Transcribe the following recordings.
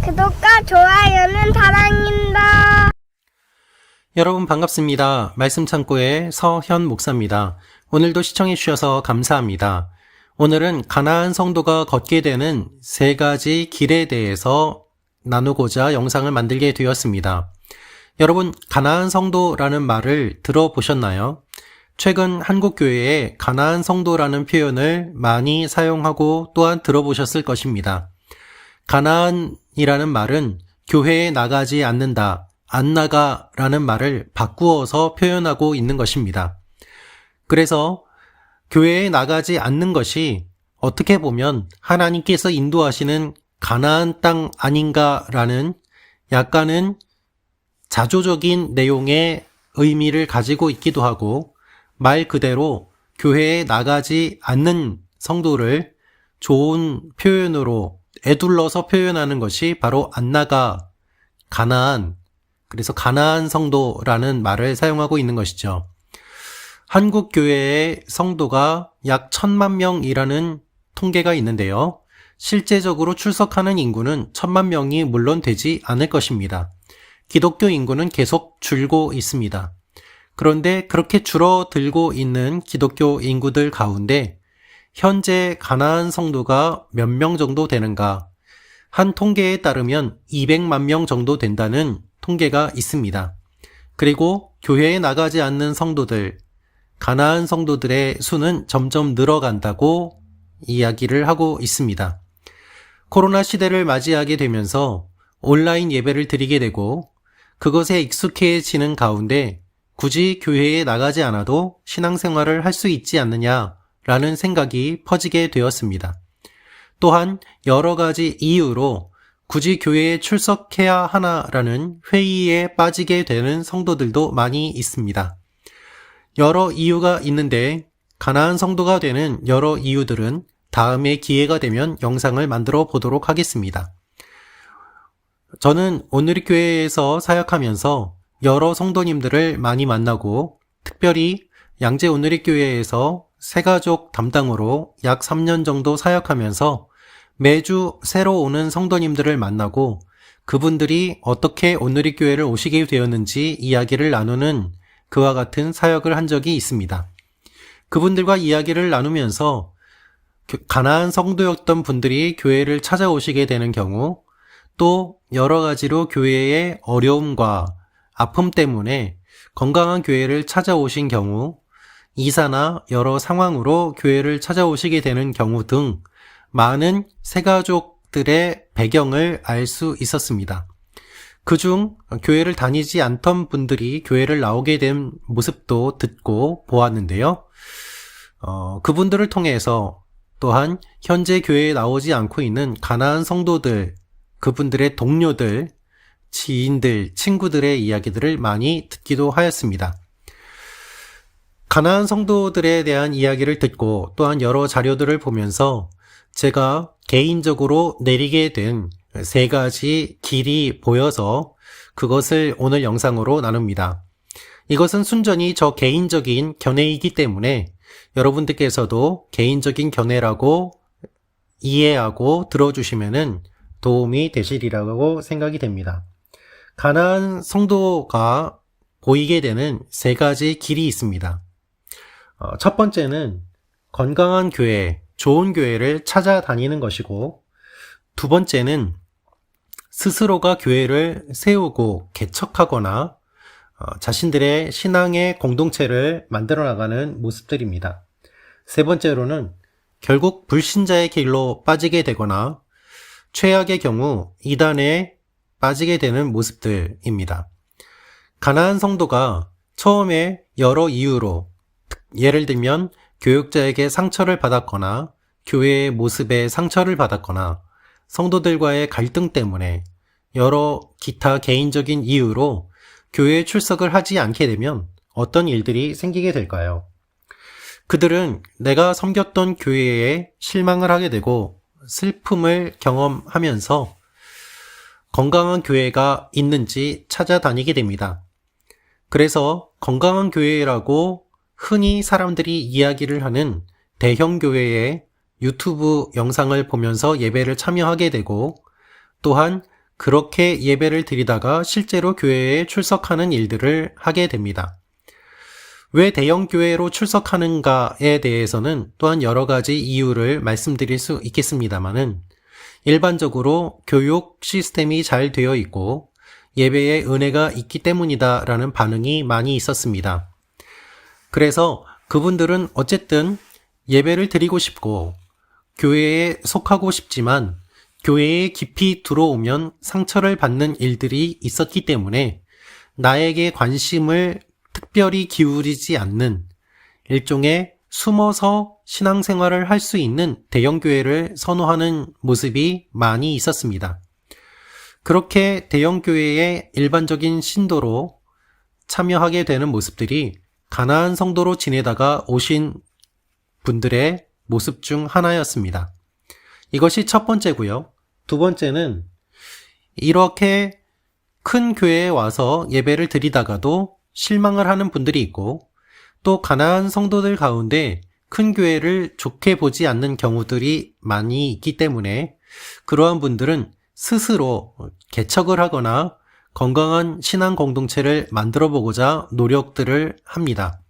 구독과 좋아요는 사랑입니다. 여러분 반갑습니다. 말씀창고의 서현 목사입니다. 오늘도 시청해 주셔서 감사합니다. 오늘은 가나안 성도가 걷게 되는 세 가지 길에 대해서 나누고자 영상을 만들게 되었습니다. 여러분, 가나안 성도라는 말을 들어보셨나요? 최근 한국교회에 가나안 성도라는 표현을 많이 사용하고 또한 들어보셨을 것입니다. 가나안이라는 말은 교회에 나가지 않는다, 안 나가라는 말을 바꾸어서 표현하고 있는 것입니다. 그래서 교회에 나가지 않는 것이 어떻게 보면 하나님께서 인도하시는 가나안 땅 아닌가라는 약간은 자조적인 내용의 의미를 가지고 있기도 하고, 말 그대로 교회에 나가지 않는 성도를 좋은 표현으로 에둘러서 표현하는 것이 바로 안 나가, 가나안, 그래서 가나안 성도라는 말을 사용하고 있는 것이죠. 한국 교회의 성도가 약 1,000만 명이라는 통계가 있는데요. 실제적으로 출석하는 인구는 1,000만 명이 물론 되지 않을 것입니다. 기독교 인구는 계속 줄고 있습니다. 그런데 그렇게 줄어들고 있는 기독교 인구들 가운데 현재 가나안 성도가 몇 명 정도 되는가? 한 통계에 따르면 200만 명 정도 된다는 통계가 있습니다. 그리고 교회에 나가지 않는 성도들, 가나안 성도들의 수는 점점 늘어간다고 이야기를 하고 있습니다. 코로나 시대를 맞이하게 되면서 온라인 예배를 드리게 되고 그것에 익숙해지는 가운데 굳이 교회에 나가지 않아도 신앙생활을 할 수 있지 않느냐라는 생각이 퍼지게 되었습니다. 또한 여러 가지 이유로 굳이 교회에 출석해야 하나라는 회의에 빠지게 되는 성도들도 많이 있습니다. 여러 이유가 있는데 가나안 성도가 되는 여러 이유들은 다음에 기회가 되면 영상을 만들어 보도록 하겠습니다. 저는 오늘의 교회에서 사역하면서 여러 성도님들을 많이 만나고, 특별히 양재 오늘의 교회에서 새가족 담당으로 약 3년 정도 사역하면서 매주 새로 오는 성도님들을 만나고 그분들이 어떻게 오늘의 교회를 오시게 되었는지 이야기를 나누는 그와 같은 사역을 한 적이 있습니다. 그분들과 이야기를 나누면서 가나안 성도였던 분들이 교회를 찾아오시게 되는 경우, 또 여러 가지로 교회의 어려움과 아픔 때문에 건강한 교회를 찾아오신 경우, 이사나 여러 상황으로 교회를 찾아오시게 되는 경우 등 많은 새가족들의 배경을 알 수 있었습니다. 그중 교회를 다니지 않던 분들이 교회를 나오게 된 모습도 듣고 보았는데요. 그분들을 통해서 또한 현재 교회에 나오지 않고 있는 가나안 성도들, 그분들의 동료들, 지인들, 친구들의 이야기들을 많이 듣기도 하였습니다. 가나안 성도들에 대한 이야기를 듣고 또한 여러 자료들을 보면서 제가 개인적으로 내리게 된 세 가지 길이 보여서 그것을 오늘 영상으로 나눕니다. 이것은 순전히 저 개인적인 견해이기 때문에 여러분들께서도 개인적인 견해라고 이해하고 들어주시면 도움이 되시리라고 생각이 됩니다. 가나안 성도가 보이게 되는 세 가지 길이 있습니다. 첫 번째는 건강한 교회, 좋은 교회를 찾아다니는 것이고, 두 번째는 스스로가 교회를 세우고 개척하거나 자신들의 신앙의 공동체를 만들어 나가는 모습들입니다. 세 번째로는 결국 불신자의 길로 빠지게 되거나 최악의 경우 이단에 빠지게 되는 모습들입니다. 가나안 성도가 처음에 여러 이유로, 예를 들면 교육자에게 상처를 받았거나 교회의 모습에 상처를 받았거나 성도들과의 갈등 때문에 여러 기타 개인적인 이유로 교회에 출석을 하지 않게 되면 어떤 일들이 생기게 될까요? 그들은 내가 섬겼던 교회에 실망을 하게 되고 슬픔을 경험하면서 건강한 교회가 있는지 찾아다니게 됩니다. 그래서 건강한 교회라고 흔히 사람들이 이야기를 하는 대형 교회의 유튜브 영상을 보면서 예배를 참여하게 되고, 또한 그렇게 예배를 드리다가 실제로 교회에 출석하는 일들을 하게 됩니다. 왜 대형교회로 출석하는가에 대해서는 또한 여러 가지 이유를 말씀드릴 수 있겠습니다만은 일반적으로 교육 시스템이 잘 되어 있고 예배에 은혜가 있기 때문이다라는 반응이 많이 있었습니다. 그래서 그분들은 어쨌든 예배를 드리고 싶고 교회에 속하고 싶지만 교회에 깊이 들어오면 상처를 받는 일들이 있었기 때문에 나에게 관심을 특별히 기울이지 않는 일종의 숨어서 신앙생활을 할 수 있는 대형교회를 선호하는 모습이 많이 있었습니다. 그렇게 대형교회의 일반적인 신도로 참여하게 되는 모습들이 가나안 성도로 지내다가 오신 분들의 모습 중 하나였습니다. 이것이 첫 번째고요. 두 번째는 이렇게 큰 교회에 와서 예배를 드리다가도 실망을 하는 분들이 있고 또 가나안 성도들 가운데 큰 교회를 좋게 보지 않는 경우들이 많이 있기 때문에 그러한 분들은 스스로 개척을 하거나 건강한 신앙 공동체를 만들어 보고자 노력들을 합니다.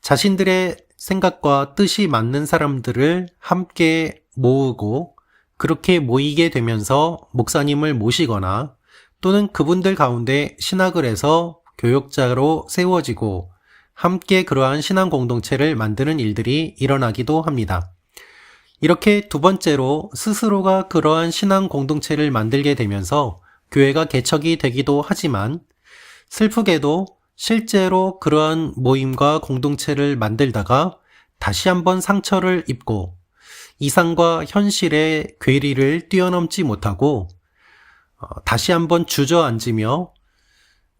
자신들의 생각과 뜻이 맞는 사람들을 함께 모으고 그렇게 모이게 되면서 목사님을 모시거나 또는 그분들 가운데 신학을 해서 교역자로 세워지고 함께 그러한 신앙 공동체를 만드는 일들이 일어나기도 합니다. 이렇게 두 번째로 스스로가 그러한 신앙 공동체를 만들게 되면서 교회가 개척이 되기도 하지만 슬프게도 실제로 그러한 모임과 공동체를 만들다가 다시 한번 상처를 입고 이상과 현실의 괴리를 뛰어넘지 못하고 다시 한번 주저앉으며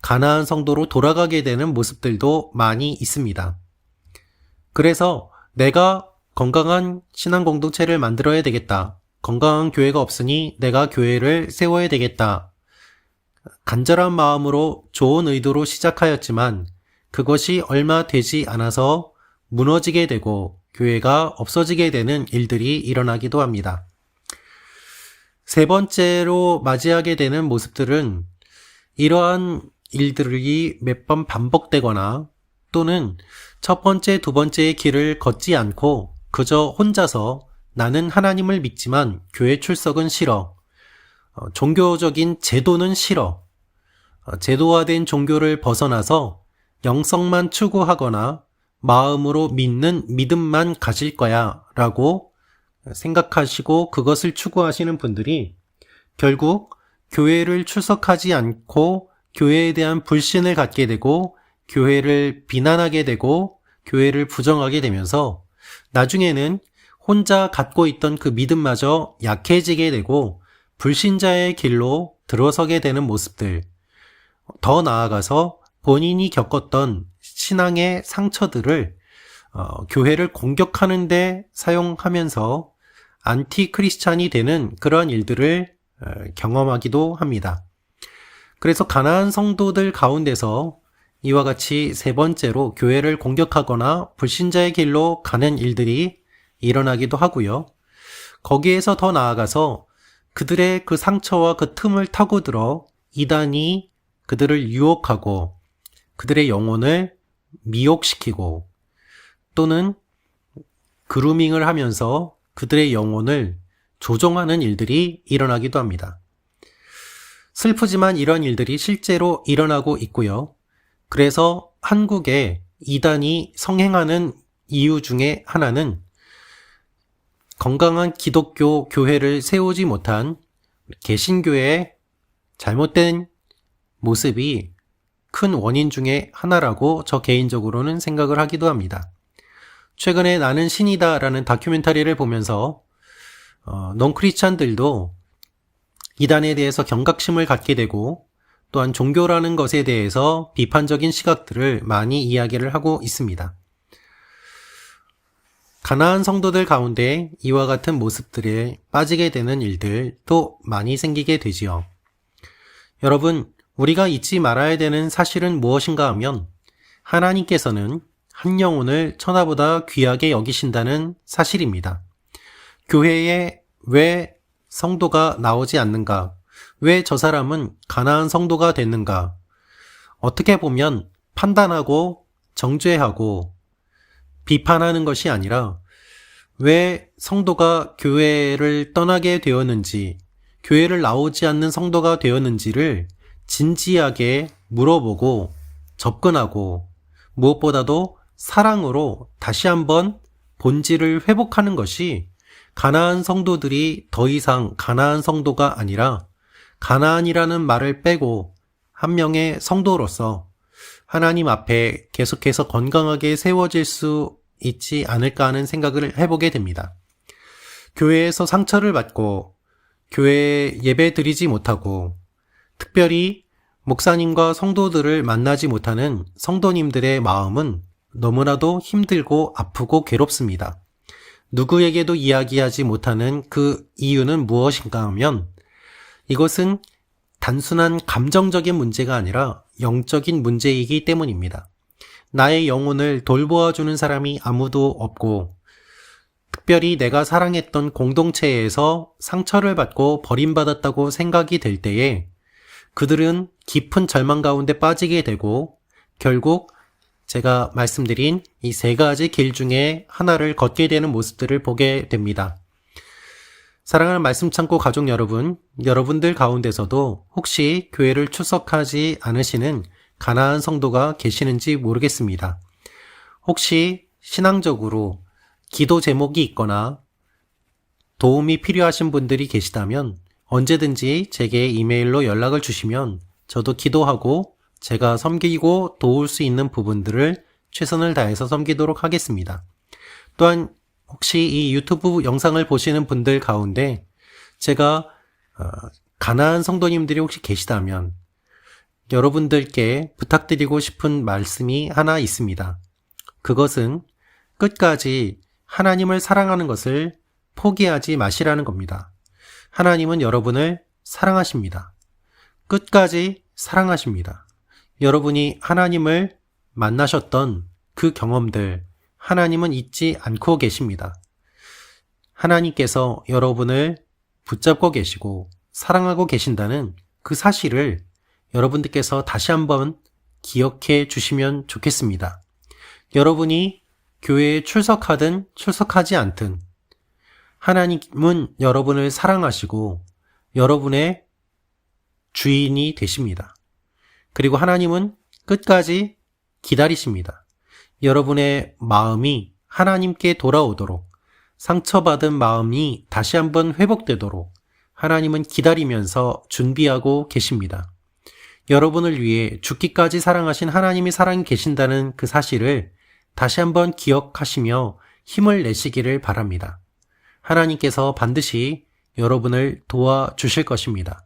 가나안 성도로 돌아가게 되는 모습들도 많이 있습니다. 그래서 내가 건강한 신앙 공동체를 만들어야 되겠다. 건강한 교회가 없으니 내가 교회를 세워야 되겠다. 간절한 마음으로 좋은 의도로 시작하였지만 그것이 얼마 되지 않아서 무너지게 되고 교회가 없어지게 되는 일들이 일어나기도 합니다. 세 번째로 맞이하게 되는 모습들은 이러한 일들이 몇 번 반복되거나 또는 첫 번째, 두 번째의 길을 걷지 않고 그저 혼자서 나는 하나님을 믿지만 교회 출석은 싫어. 종교적인 제도는 싫어. 제도화된 종교를 벗어나서 영성만 추구하거나 마음으로 믿는 믿음만 가질 거야 라고 생각하시고 그것을 추구하시는 분들이 결국 교회를 출석하지 않고 교회에 대한 불신을 갖게 되고 교회를 비난하게 되고 교회를 부정하게 되면서 나중에는 혼자 갖고 있던 그 믿음마저 약해지게 되고 불신자의 길로 들어서게 되는 모습들, 더 나아가서 본인이 겪었던 신앙의 상처들을 교회를 공격하는 데 사용하면서 안티 크리스찬이 되는 그러한 일들을 경험하기도 합니다. 그래서 가나안 성도들 가운데서 이와 같이 세 번째로 교회를 공격하거나 불신자의 길로 가는 일들이 일어나기도 하고요. 거기에서 더 나아가서 그들의 그 상처와 그 틈을 타고 들어 이단이 그들을 유혹하고 그들의 영혼을 미혹시키고 또는 그루밍을 하면서 그들의 영혼을 조종하는 일들이 일어나기도 합니다. 슬프지만 이런 일들이 실제로 일어나고 있고요. 그래서 한국에 이단이 성행하는 이유 중에 하나는 건강한 기독교 교회를 세우지 못한 개신교의 잘못된 모습이 큰 원인 중에 하나라고 저 개인적으로는 생각을 하기도 합니다. 최근에 나는 신이다 라는 다큐멘터리를 보면서 non-크리스찬들도 이단에 대해서 경각심을 갖게 되고 또한 종교라는 것에 대해서 비판적인 시각들을 많이 이야기를 하고 있습니다. 가나안 성도들 가운데 이와 같은 모습들에 빠지게 되는 일들도 많이 생기게 되지요. 여러분, 우리가 잊지 말아야 되는 사실은 무엇인가 하면 하나님께서는 한 영혼을 천하보다 귀하게 여기신다는 사실입니다. 교회에 왜 성도가 나오지 않는가? 왜 저 사람은 가난한 성도가 됐는가? 어떻게 보면 판단하고 정죄하고 비판하는 것이 아니라 왜 성도가 교회를 떠나게 되었는지, 교회를 나오지 않는 성도가 되었는지를 진지하게 물어보고 접근하고 무엇보다도 사랑으로 다시 한번 본질을 회복하는 것이 가나안 성도들이 더 이상 가나안 성도가 아니라 가나안이라는 말을 빼고 한 명의 성도로서 하나님 앞에 계속해서 건강하게 세워질 수 있지 않을까 하는 생각을 해보게 됩니다. 교회에서 상처를 받고 교회에 예배 드리지 못하고 특별히 목사님과 성도들을 만나지 못하는 성도님들의 마음은 너무나도 힘들고 아프고 괴롭습니다. 누구에게도 이야기하지 못하는 그 이유는 무엇인가 하면 이것은 단순한 감정적인 문제가 아니라 영적인 문제이기 때문입니다. 나의 영혼을 돌보아주는 사람이 아무도 없고 특별히 내가 사랑했던 공동체에서 상처를 받고 버림받았다고 생각이 될 때에 그들은 깊은 절망 가운데 빠지게 되고 결국 제가 말씀드린 이 세 가지 길 중에 하나를 걷게 되는 모습들을 보게 됩니다. 사랑하는 말씀 창고 가족 여러분, 여러분들 가운데서도 혹시 교회를 출석하지 않으시는 가나안 성도가 계시는지 모르겠습니다. 혹시 신앙적으로 기도 제목이 있거나 도움이 필요하신 분들이 계시다면 언제든지 제게 이메일로 연락을 주시면 저도 기도하고 제가 섬기고 도울 수 있는 부분들을 최선을 다해서 섬기도록 하겠습니다. 또한 혹시 이 유튜브 영상을 보시는 분들 가운데 제가 가나안 성도님들이 혹시 계시다면 여러분들께 부탁드리고 싶은 말씀이 하나 있습니다. 그것은 끝까지 하나님을 사랑하는 것을 포기하지 마시라는 겁니다. 하나님은 여러분을 사랑하십니다. 끝까지 사랑하십니다. 여러분이 하나님을 만나셨던 그 경험들, 하나님은 잊지 않고 계십니다. 하나님께서 여러분을 붙잡고 계시고 사랑하고 계신다는 그 사실을 여러분들께서 다시 한번 기억해 주시면 좋겠습니다. 여러분이 교회에 출석하든 출석하지 않든 하나님은 여러분을 사랑하시고 여러분의 주인이 되십니다. 그리고 하나님은 끝까지 기다리십니다. 여러분의 마음이 하나님께 돌아오도록 상처받은 마음이 다시 한번 회복되도록 하나님은 기다리면서 준비하고 계십니다. 여러분을 위해 죽기까지 사랑하신 하나님이 사랑이 계신다는 그 사실을 다시 한번 기억하시며 힘을 내시기를 바랍니다. 하나님께서 반드시 여러분을 도와주실 것입니다.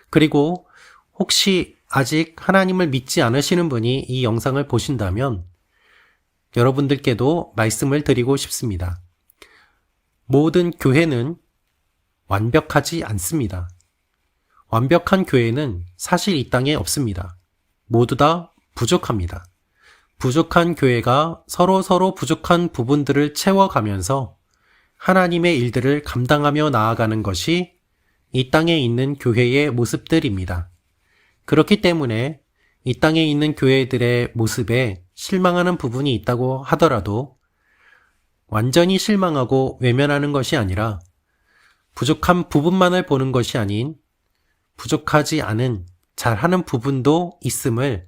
그리고 혹시 아직 하나님을 믿지 않으시는 분이 이 영상을 보신다면 여러분들께도 말씀을 드리고 싶습니다. 모든 교회는 완벽하지 않습니다. 완벽한 교회는 사실 이 땅에 없습니다. 모두 다 부족합니다. 부족한 교회가 서로 부족한 부분들을 채워가면서 하나님의 일들을 감당하며 나아가는 것이 이 땅에 있는 교회의 모습들입니다. 그렇기 때문에 이 땅에 있는 교회들의 모습에 실망하는 부분이 있다고 하더라도 완전히 실망하고 외면하는 것이 아니라 부족한 부분만을 보는 것이 아닌 부족하지 않은 잘하는 부분도 있음을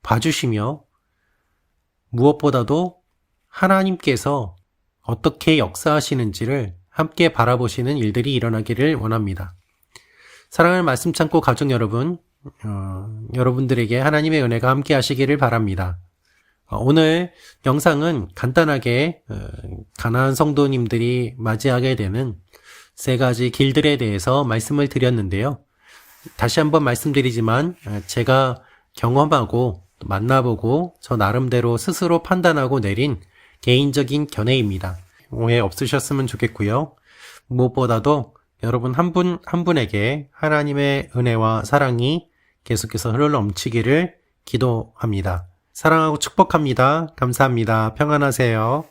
봐주시며 무엇보다도 하나님께서 어떻게 역사하시는지를 함께 바라보시는 일들이 일어나기를 원합니다. 사랑하는 말씀 창고 가족 여러분, 여러분들에게 하나님의 은혜가 함께 하시기를 바랍니다. 오늘 영상은 간단하게 가나안 성도님들이 맞이하게 되는 세 가지 길들에 대해서 말씀을 드렸는데요. 다시 한번 말씀드리지만 제가 경험하고 만나보고 저 나름대로 스스로 판단하고 내린 개인적인 견해입니다. 오해 없으셨으면 좋겠고요. 무엇보다도 여러분 한 분 한 분에게 하나님의 은혜와 사랑이 계속해서 흘러넘치기를 기도합니다. 사랑하고 축복합니다. 감사합니다. 평안하세요.